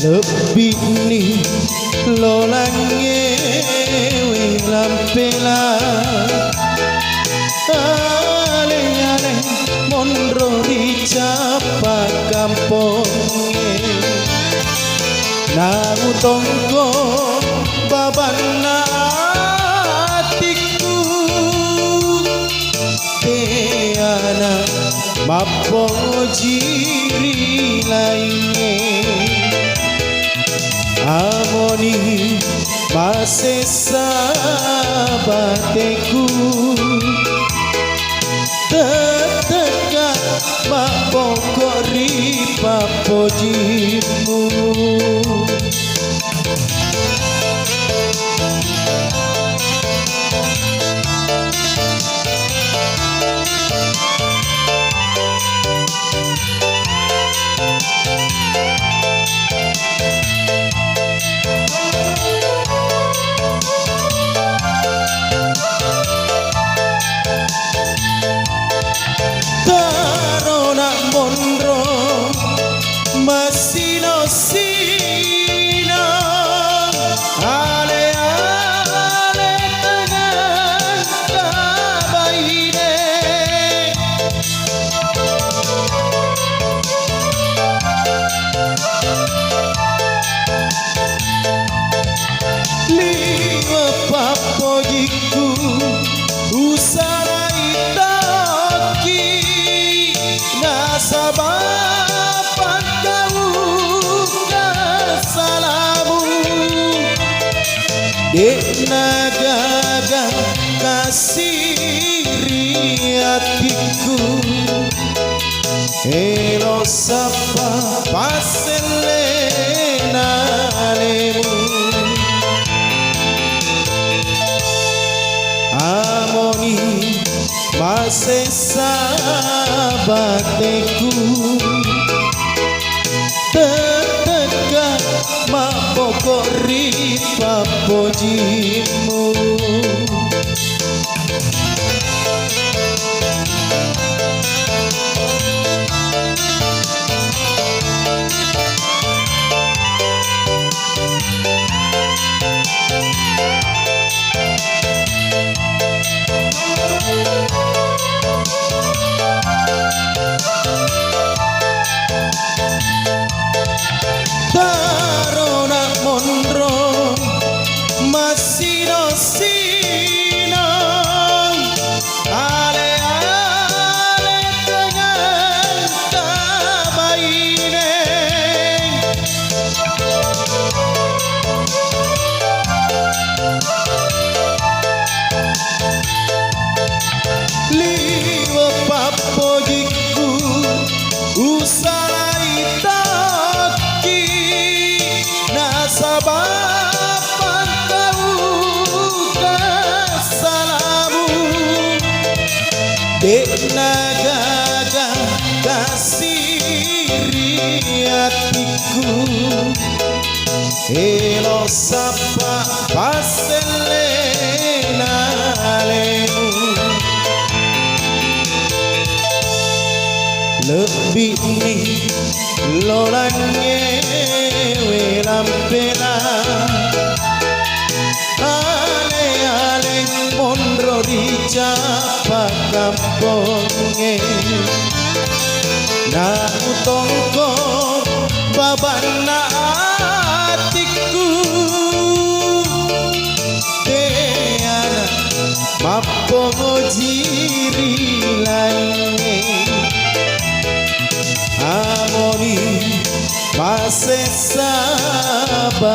lebih ni lolange lampela ale-ale mondro dicapa kamponge nangu tonggo babana atiku teana mapo jiri lainnya amoni masih sahabatku tetekat mak pokok ripa pojimu Sino ale-ale dengan kabaine lima papojiku usara itaki nasabah dek nagaga kasih hatiku elo sapa paselena lemu amoni masih sahabatku tetekat mak pokok ripa pojimu Tarona mondro masino sino ale-ale dengan kabaine liwa papojiku usara itaki nasabah pantau kesalamu dek nagaga kasih hatiku elo sapa paselena lemu lebih ni lolange lampela ale-ale mondro dicapa kamponge nangu tonggo babana atiku teana mapo jiri lainnya amoni masih sahabatku